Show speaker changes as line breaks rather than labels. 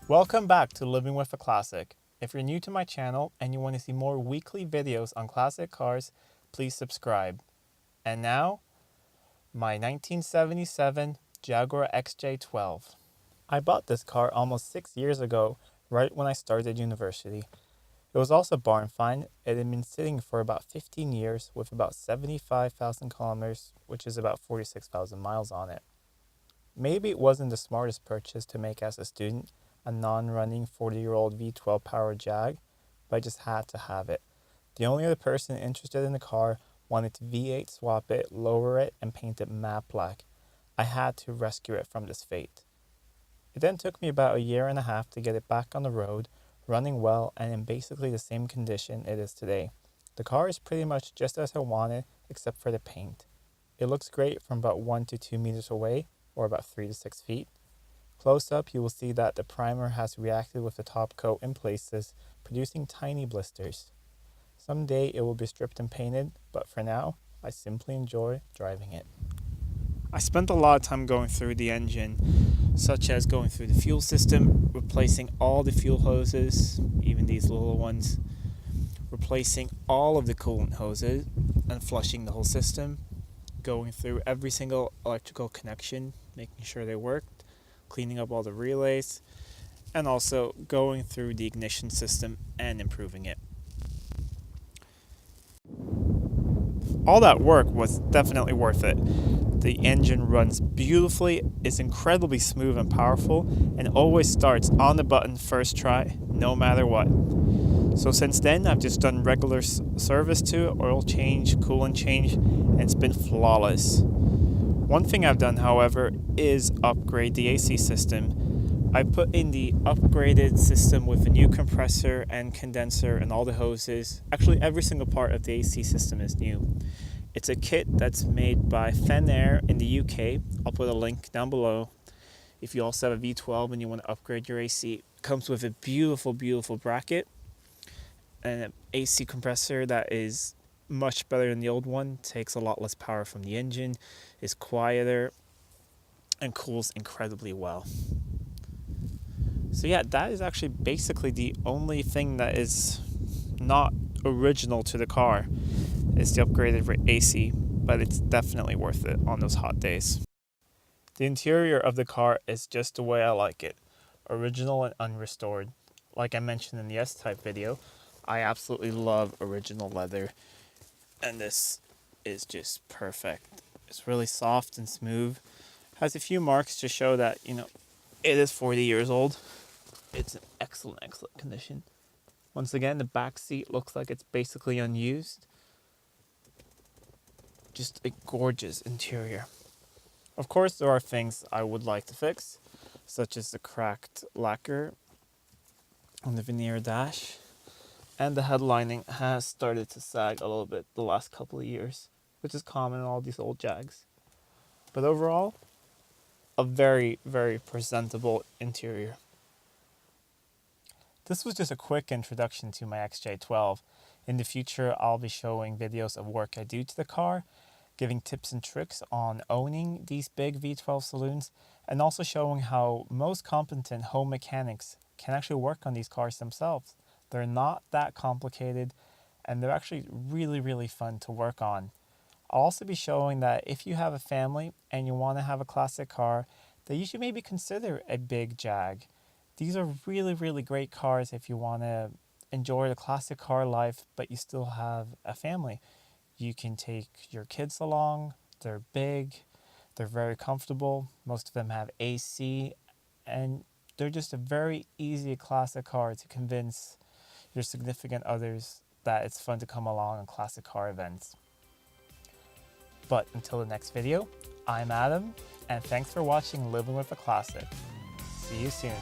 Welcome back to Living with a Classic. If you're new to my channel and you want to see more weekly videos on classic cars, please subscribe. And now, my 1977 Jaguar XJ12. I bought this car almost 6 years ago, right when I started university. It was also a barn find. It had been sitting for about 15 years with about 75,000 kilometers, which is about 46,000 miles on it. Maybe it wasn't the smartest purchase to make as a student, a non-running 40-year-old V12 powered Jag, but I just had to have it. The only other person interested in the car wanted to V8 swap it, lower it, and paint it matte black. I had to rescue it from this fate. It then took me about a year and a half to get it back on the road, running well and in basically the same condition it is today. The car is pretty much just as I wanted, except for the paint. It looks great from about 1 to 2 meters away, or about 3 to 6 feet. Close up, you will see that the primer has reacted with the top coat in places, producing tiny blisters. Someday it will be stripped and painted, but for now, I simply enjoy driving it. I spent a lot of time going through the engine, such as going through the fuel system, replacing all the fuel hoses, even these little ones, replacing all of the coolant hoses, and flushing the whole system, going through every single electrical connection, making sure they worked, cleaning up all the relays, and also going through the ignition system and improving it. All that work was definitely worth it. The engine runs beautifully, is incredibly smooth and powerful, and always starts on the button first try, no matter what. So since then, I've just done regular service to it, oil change, coolant change, and it's been flawless. One thing I've done, however, is upgrade the AC system. I put in the upgraded system with a new compressor and condenser and all the hoses. Actually, every single part of the AC system is new. It's a kit that's made by Fenair in the UK. I'll put a link down below. If you also have a V12 and you want to upgrade your AC, it comes with a beautiful, beautiful bracket and an AC compressor that is much better than the old one, takes a lot less power from the engine, is quieter, and cools incredibly well. So yeah, that is actually basically the only thing that is not original to the car. It's the upgraded AC, but it's definitely worth it on those hot days. The interior of the car is just the way I like it, original and unrestored. Like I mentioned in the S-type video, I absolutely love original leather, and this is just perfect. It's really soft and smooth. Has a few marks to show that, it is 40 years old. It's in excellent, excellent condition. Once again, the back seat looks like it's basically unused. Just a gorgeous interior. Of course, there are things I would like to fix, such as the cracked lacquer on the veneer dash. And the headlining has started to sag a little bit the last couple of years, which is common in all these old Jags. But overall, a very, very presentable interior. This was just a quick introduction to my XJ12. In the future, I'll be showing videos of work I do to the car, giving tips and tricks on owning these big V12 saloons, and also showing how most competent home mechanics can actually work on these cars themselves. They're not that complicated, and they're actually really, really fun to work on. I'll also be showing that if you have a family and you want to have a classic car, that you should maybe consider a big Jag. These are really, really great cars if you want to enjoy the classic car life, but you still have a family. You can take your kids along. They're big. They're very comfortable. Most of them have AC, and they're just a very easy classic car to convince your significant others that it's fun to come along on classic car events. But until the next video, I'm Adam, and thanks for watching Living with a Classic. See you soon.